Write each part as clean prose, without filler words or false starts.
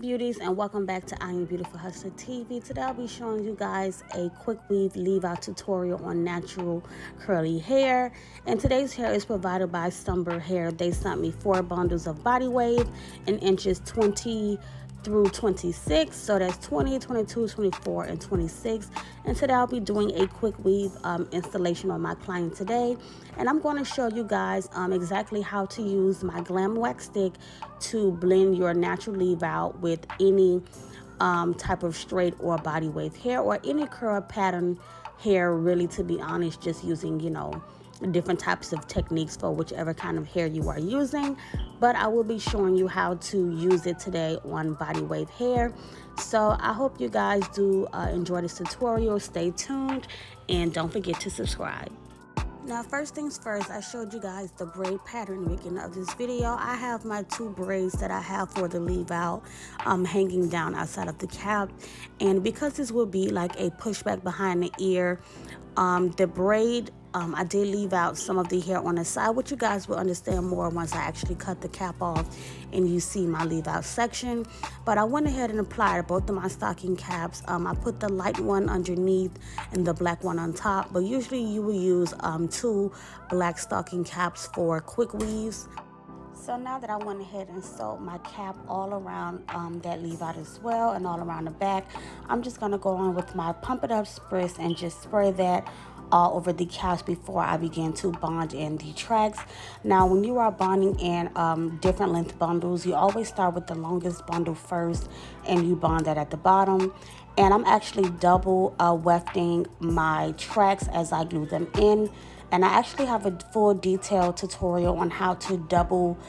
beauties, and welcome back to I Am Beautiful Hustler TV. Today I'll be showing you guys a quick weave leave out tutorial on natural curly hair, and today's hair is provided by Sunber Hair. They sent me 4 bundles of body wave in inches 20 through 26, so that's 20, 22, 24, and 26. And today I'll be doing a quick weave installation on my client today, and I'm going to show you guys exactly how to use my glam wax stick to blend your natural leave out with any type of straight or body wave hair, or any curl pattern hair, really, to be honest, just using different types of techniques for whichever kind of hair you are using. But I will be showing you how to use it today on body wave hair. So I hope you guys do enjoy this tutorial. Stay tuned and don't forget to subscribe. Now, first things first, I showed you guys the braid pattern in the beginning of this video. I have my 2 braids that I have for the leave out hanging down outside of the cap, and because this will be like a pushback behind the ear, the braid, I did leave out some of the hair on the side, which you guys will understand more once I actually cut the cap off and you see my leave out section. But I went ahead and applied both of my stocking caps. I put the light one underneath and the black one on top, but usually you will use 2 black stocking caps for quick weaves. So now that I went ahead and sewed my cap all around that leave out as well, and all around the back, I'm just going to go on with my Pump It Up spritz and just spray that all over the caps before I begin to bond in the tracks. Now, when you are bonding in different length bundles, you always start with the longest bundle first and you bond that at the bottom. And I'm actually double wefting my tracks as I glue them in. And I actually have a full detailed tutorial on how to double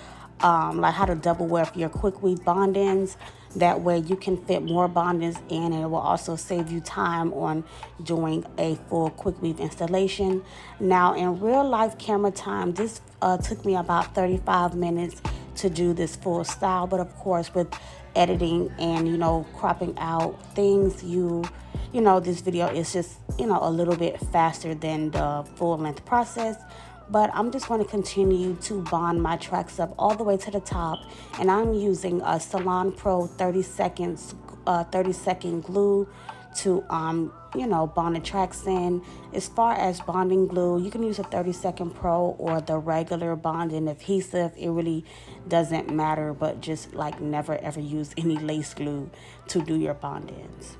weft your quick weave bond-ins. That way you can fit more bond-ins in, and it will also save you time on doing a full quick weave installation. Now, in real life camera time, this took me about 35 minutes to do this full style, but of course with editing and cropping out things, this video is just a little bit faster than the full length process. But I'm just going to continue to bond my tracks up all the way to the top, and I'm using a Salon Pro 30-second glue to bond the tracks in. As far as bonding glue, you can use a 30-second Pro or the regular bonding adhesive. It really doesn't matter, but just never ever use any lace glue to do your bond-ins.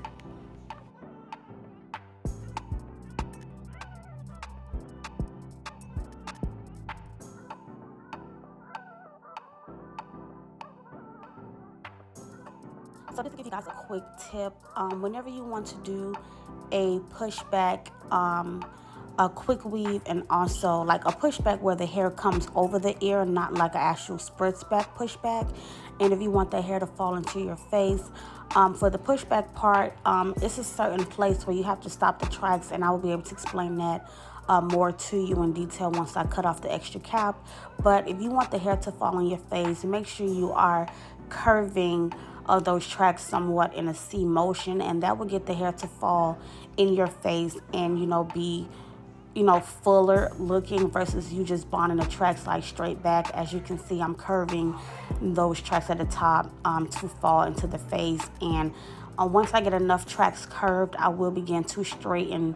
So just to give you guys a quick tip, whenever you want to do a pushback, a quick weave, and also like a pushback where the hair comes over the ear, not like an actual spritz back pushback, and if you want the hair to fall into your face, for the pushback part, it's a certain place where you have to stop the tracks, and I will be able to explain that more to you in detail once I cut off the extra cap. But if you want the hair to fall on your face, make sure you are curving those tracks somewhat in a C motion, and that will get the hair to fall in your face and be fuller looking versus you just bonding the tracks like straight back. As you can see, I'm curving those tracks at the top to fall into the face, and once I get enough tracks curved, I will begin to straighten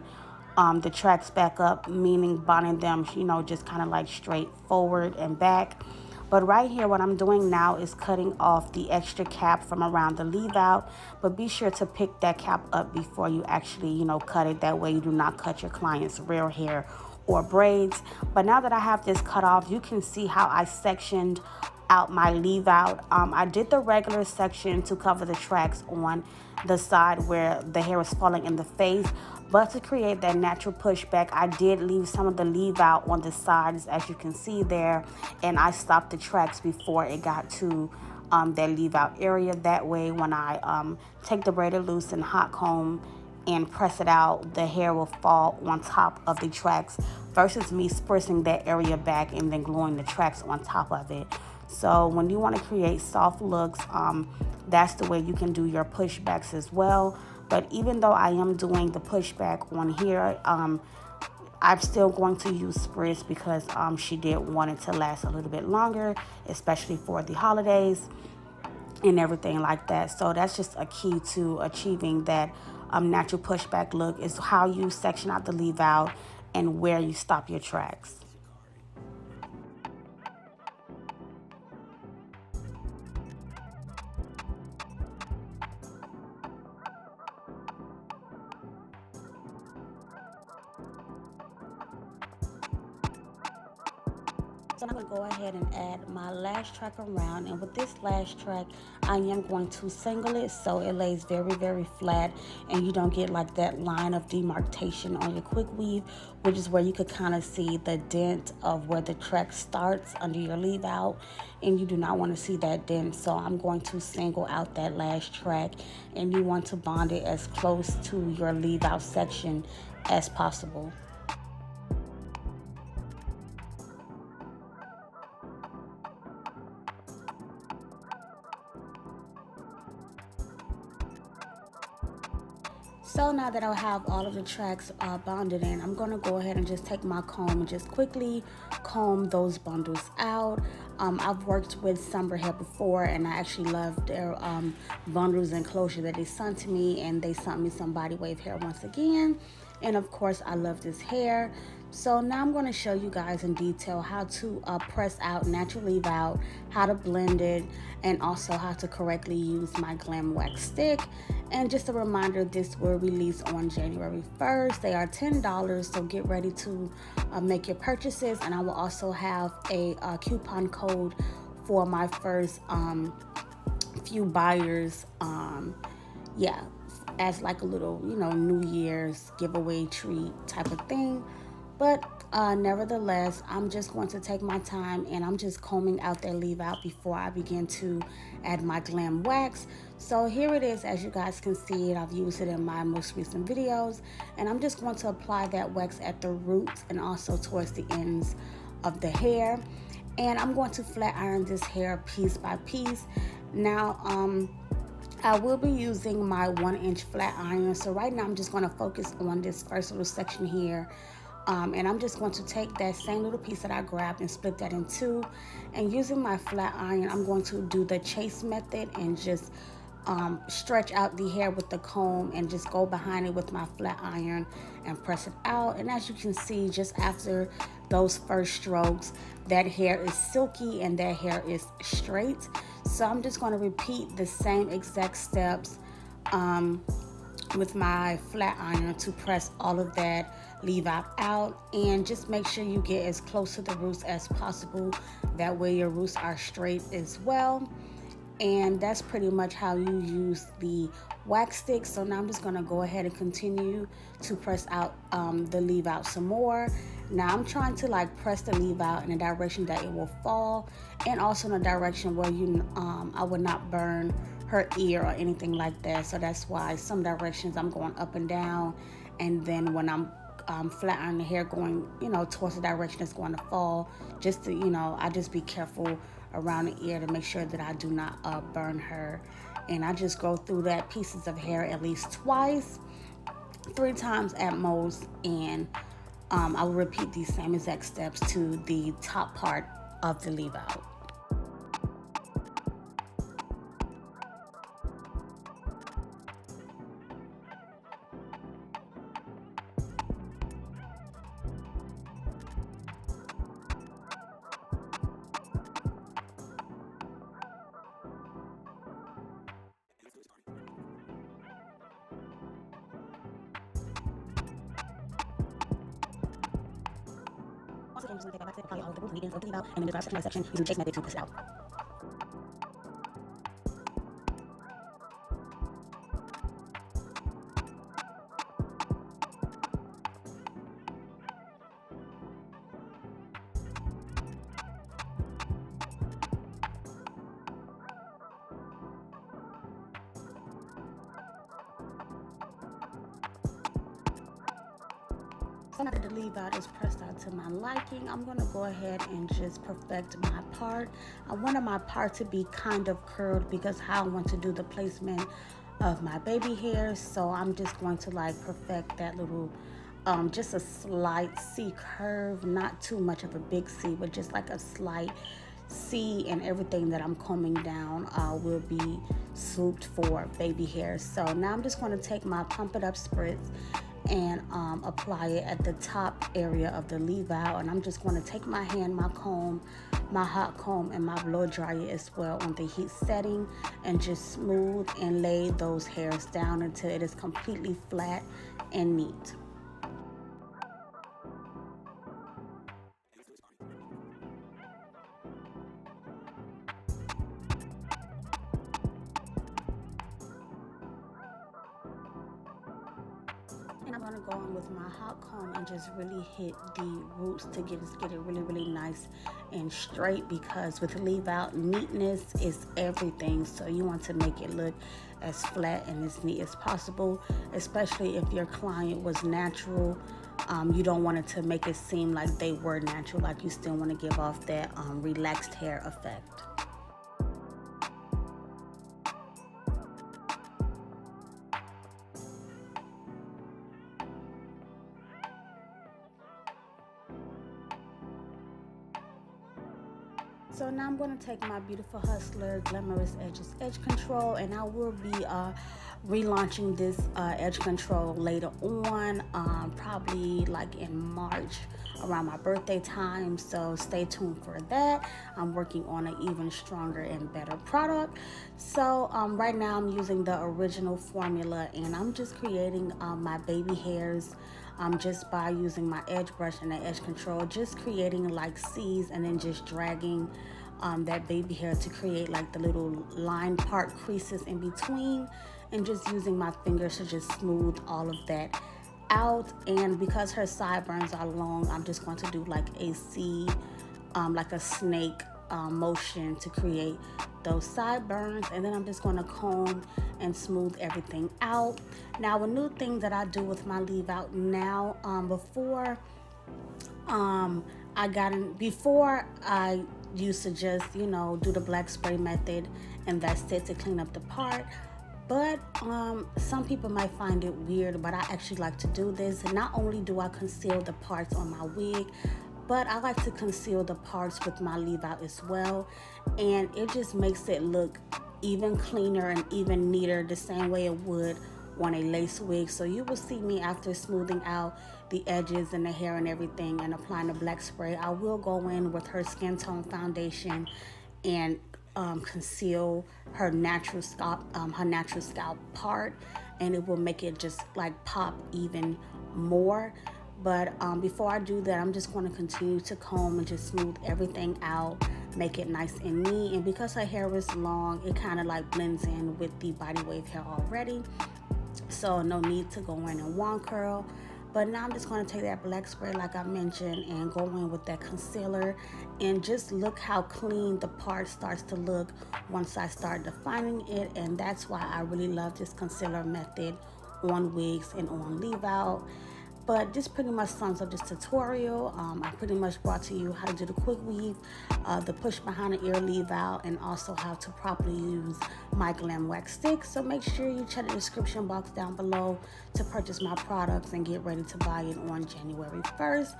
the tracks back up, meaning bonding them just kind of like straight forward and back. But right here, what I'm doing now is cutting off the extra cap from around the leave out. But be sure to pick that cap up before you actually, cut it. That way you do not cut your client's real hair or braids. But now that I have this cut off, you can see how I sectioned out my leave out. I did the regular section to cover the tracks on the side where the hair was falling in the face. But to create that natural pushback, I did leave some of the leave out on the sides, as you can see there, and I stopped the tracks before it got to that leave out area. That way, when I take the braider loose and hot comb and press it out, the hair will fall on top of the tracks versus me spritzing that area back and then gluing the tracks on top of it. So when you want to create soft looks, that's the way you can do your pushbacks as well. But even though I am doing the pushback on here, I'm still going to use spritz because she did want it to last a little bit longer, especially for the holidays. and everything like that. So that's just a key to achieving that natural pushback look, is how you section out the leave out and where you stop your tracks. So I'm going to go ahead and add my lash track around, and with this lash track I am going to single it so it lays very, very flat and you don't get like that line of demarcation on your quick weave, which is where you could kind of see the dent of where the track starts under your leave out, and you do not want to see that dent. So I'm going to single out that lash track, and you want to bond it as close to your leave out section as possible. So now that I have all of the tracks bonded in, I'm going to go ahead and just take my comb and just quickly comb those bundles out. I've worked with Sunber Hair before, and I actually love their bundles and closure that they sent to me, and they sent me some body wave hair once again. And of course, I love this hair. So now I'm going to show you guys in detail how to press out, natural leave out, how to blend it, and also how to correctly use my Glam Wax stick. And just a reminder, this will release on January 1st. They are $10, so get ready to make your purchases. And I will also have a coupon code for my first few buyers. Yeah, as like a little, New Year's giveaway treat type of thing. But nevertheless, I'm just going to take my time, and I'm just combing out that leave out before I begin to add my Glam Wax. So here it is. As you guys can see it, I've used it in my most recent videos, and I'm just going to apply that wax at the roots and also towards the ends of the hair. And I'm going to flat iron this hair piece by piece. Now, I will be using my 1-inch flat iron. So right now I'm just going to focus on this first little section here. And I'm just going to take that same little piece that I grabbed and split that in two. And using my flat iron, I'm going to do the chase method and just stretch out the hair with the comb and just go behind it with my flat iron and press it out. And as you can see, just after those first strokes, that hair is silky and that hair is straight. So I'm just going to repeat the same exact steps with my flat iron to press all of that leave out, and just make sure you get as close to the roots as possible. That way your roots are straight as well. And that's pretty much how you use the wax stick. So now I'm just going to go ahead and continue to press out the leave out some more. Now I'm trying to like press the leave out in a direction that it will fall, and also in a direction where I would not burn her ear or anything like that. So that's why some directions I'm going up and down, and then when I'm flat iron the hair going towards the direction it's going to fall, just to I just be careful around the ear to make sure that I do not burn her. And I just go through that pieces of hair at least twice, 3 times at most, and I will repeat these same exact steps to the top part of the leave out. Also, I'm just going to take my back all of the roof leadings of the leave out, and then the section by section using chase method to push it out. So now that the leave out is pressed out to my liking, I'm going to go ahead and just perfect my part. I wanted my part to be kind of curled because how I want to do the placement of my baby hairs. So I'm just going to like perfect that little, just a slight C curve, not too much of a big C, but just like a slight seed and everything that I'm combing down will be swooped for baby hair. So now I'm just going to take my Pump It Up spritz and apply it at the top area of the leave out, and I'm just going to take my hand, my comb, my hot comb, and my blow dryer as well on the heat setting, and just smooth and lay those hairs down until it is completely flat and neat. And I'm going to go in with my hot comb and just really hit the roots to get it really nice and straight, because with leave out, neatness is everything. So you want to make it look as flat and as neat as possible, especially if your client was natural. You don't want it to make it seem like they were natural, like you still want to give off that relaxed hair effect. So now I'm going to take my Beautiful Hustler Glamorous Edges Edge Control, and I will be relaunching this edge control later on, probably like in March around my birthday time, so stay tuned for that. I'm working on an even stronger and better product. So right now I'm using the original formula, and I'm just creating my baby hairs just by using my edge brush and the edge control, just creating like C's and then just dragging that baby hair to create like the little line part creases in between, and just using my fingers to just smooth all of that out. And because her sideburns are long, I'm just going to do like a C, like a snake motion to create those sideburns, and then I'm just going to comb and smooth everything out. Now, a new thing that I do with my leave out now, before I used to just, you know, do the black spray method and that's it to clean up the part. But some people might find it weird, but I actually like to do this. And not only do I conceal the parts on my wig, but I like to conceal the parts with my leave out as well, and it just makes it look even cleaner and even neater, the same way it would on a lace wig. So you will see me, after smoothing out the edges and the hair and everything and applying the black spray, I will go in with her skin tone foundation and conceal her natural scalp part, and it will make it just like pop even more. But before I do that, I'm just going to continue to comb and just smooth everything out, make it nice and neat. And because her hair is long, it kind of like blends in with the body wave hair already, so no need to go in and wand curl. But now I'm just going to take that black spray like I mentioned and go in with that concealer, and just look how clean the part starts to look once I start defining it. And that's why I really love this concealer method on wigs and on leave out. But this pretty much sums up this tutorial. I pretty much brought to you how to do the quick weave, the push behind the ear leave out, and also how to properly use my Glam Wax stick. So make sure you check the description box down below to purchase my products and get ready to buy it on January 1st.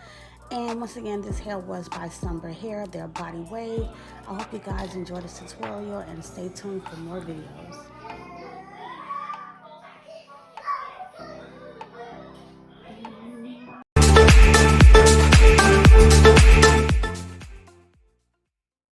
And once again, this hair was by Sunber Hair, their body wave. I hope you guys enjoyed this tutorial, and stay tuned for more videos.